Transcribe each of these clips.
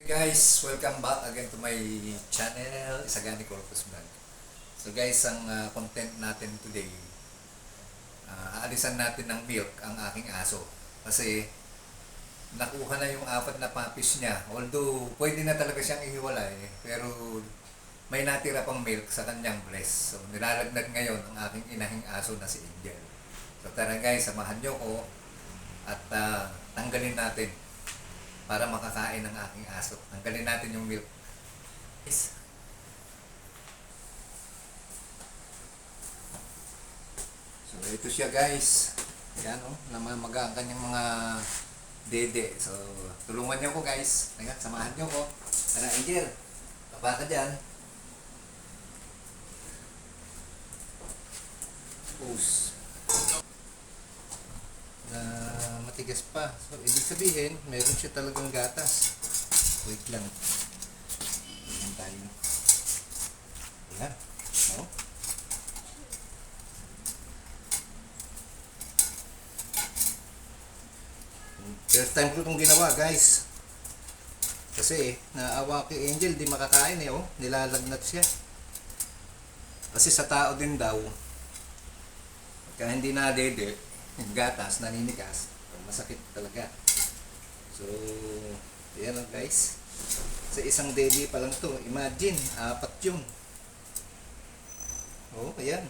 Guys, welcome back again to my channel, Isagani Corpus Vlog. So guys, ang content natin today, aalisan natin ng milk ang aking aso. Kasi nakuha na yung 4 na puppies niya. Although pwede na talaga siyang ihiwalay, pero may natira pang milk sa kanyang breast. So nilalagnat ngayon ang aking inahing aso na si Angel. So tara guys, samahan niyo ko at tanggalin natin para makakain ng aking aso. Tanggalin natin yung milk. Yes. So ito siya guys. Yan o, namamaga ang kanyang mga dede. So tulungan niyo ko guys. Ayan, samahan niyo ko. Tara Angel, taba ka dyan. Push. Na matigas pa. So, ibig sabihin, meron siya talagang gatas. Wait lang. Ayan tayo. Ayan. No? First time ko itong ginawa, guys. Kasi, naawa kay Angel, di makakain eh, oh. Nilalagnat siya. Kasi sa tao din daw, pagka hindi na dede, yung gatas, naninigas, masakit talaga. So, ayan lang guys. Sa isang dede pa lang to. Imagine, 4 yun. Oh, ayan.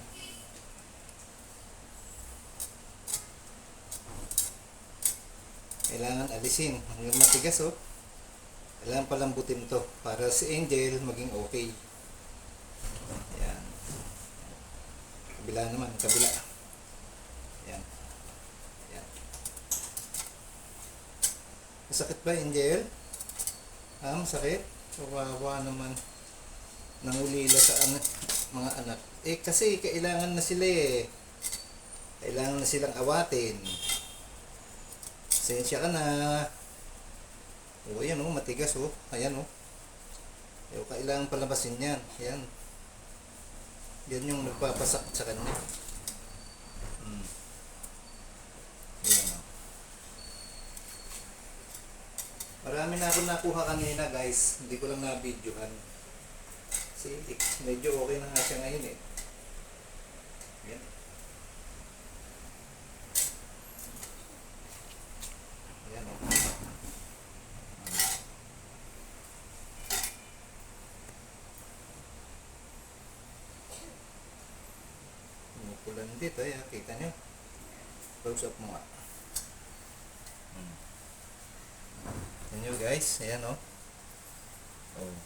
Kailangan alisin. Hanggang matigas, oh. Kailangan palambutin to para si Angel maging okay. Ayan. Kabila naman, kabila. Ayan. Ayan. Masakit ba, Angel? Masakit? Kawawa naman. Nangulila sa mga anak. Eh, kasi kailangan na sila eh. Kailangan na silang awatin. Sensya ka na. O, ayan o, matigas o. Ayan o. Ayaw, kailangan palabasin yan. Ayan. Yan yung nagpapasak sa kanya. Ayan o. Marami na ako nakuha kanina guys. Hindi ko lang na-videohan. Kasi medyo okay na nga siya ngayon eh. Ayan. Ayan o. Umukulan dito eh. Kita nyo. Close up mo nga. Ayan nyo guys. Ayan o. Oh.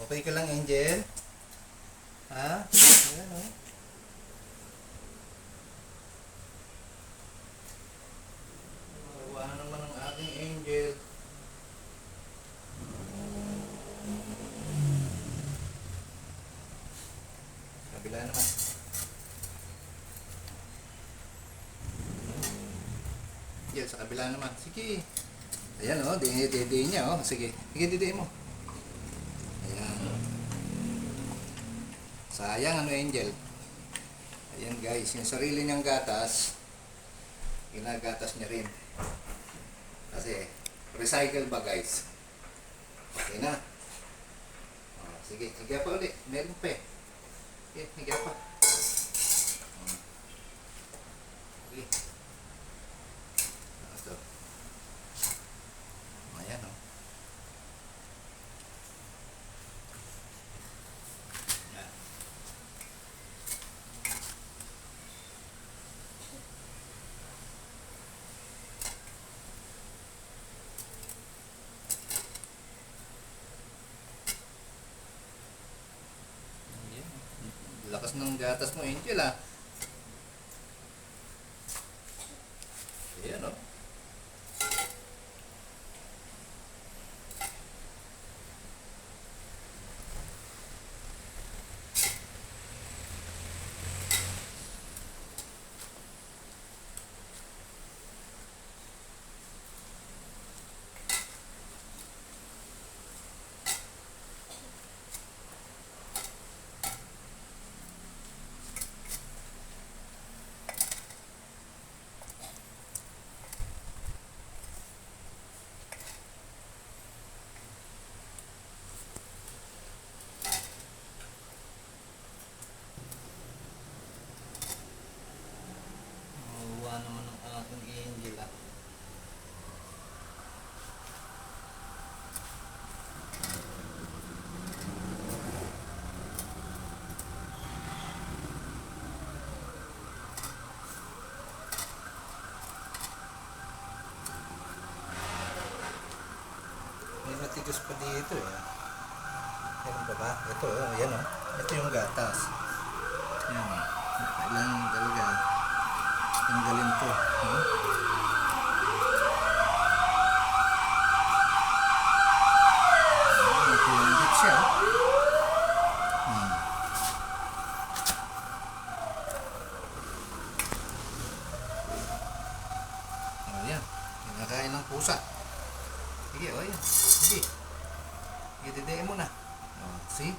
Okay ka lang, Angel? Ha? Ayan o. Mawa naman ang aking Angel. Kabila naman. Yan, sa kabila naman. Sige. Ayan o, didiin niya o. Sige, didiin mo. Ayan. Sayang ano, Angel. Ayan guys, yung sarili niyang gatas, ginagatas niya rin. Kasi, recycle ba guys? Okay na. Sige, higa pa ulit. Meron pa eh. Okay, higa pa. Okay. Ito. Ayan o. Lakas ng gatas mo, Angel ah. Ayan o. matigas pa dito eh. Meron pa ba? Ito, oh, yan oh. Ito yung gatas. Yan. Kailangan talaga tanggalin to. Hmm? Matulungkit siya. Hmm. Oh, yan. Kinakain ng pusa. Sige, oh yan. Sige. Sige, didiin mo na. Oh, see?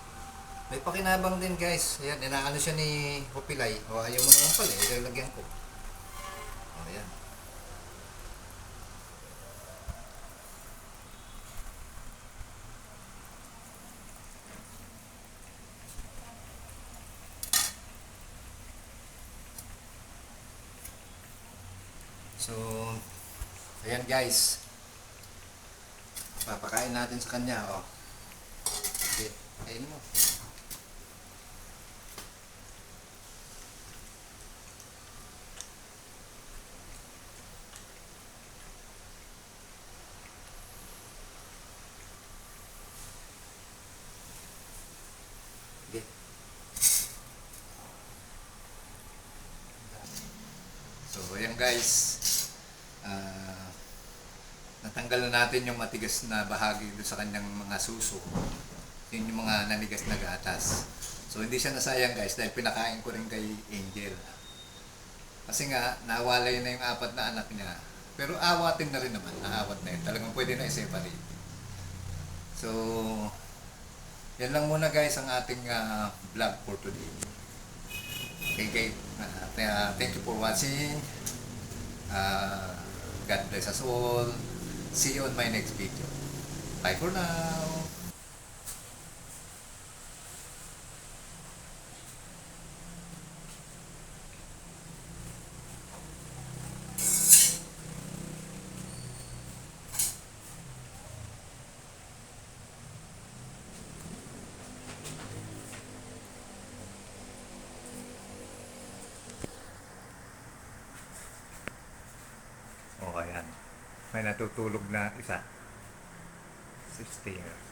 May pakinabang din guys. Ayan, inaano siya ni Hopilay. O, ayaw mo naman pala. Ilalagyan ko. O, ayan. So, ayan guys. Papakain natin sa kanya. O. Sige, kain mo. Sige. So, ayan guys. Natanggal na natin yung matigas na bahagi doon sa kanyang mga suso. Yun yung mga nanigas na gatas. So, hindi siya nasayang guys dahil pinakain ko rin kay Angel. Kasi nga, nawalay na yung 4 na anak niya. Pero awatin na rin naman. Naawat na yun. Talagang pwede na i-separate. So, yan lang muna guys ang ating vlog for today. Okay guys, thank you for watching. God bless us all. See you on my next video. Bye for now. O, ayan. May natutulog na isa. 16.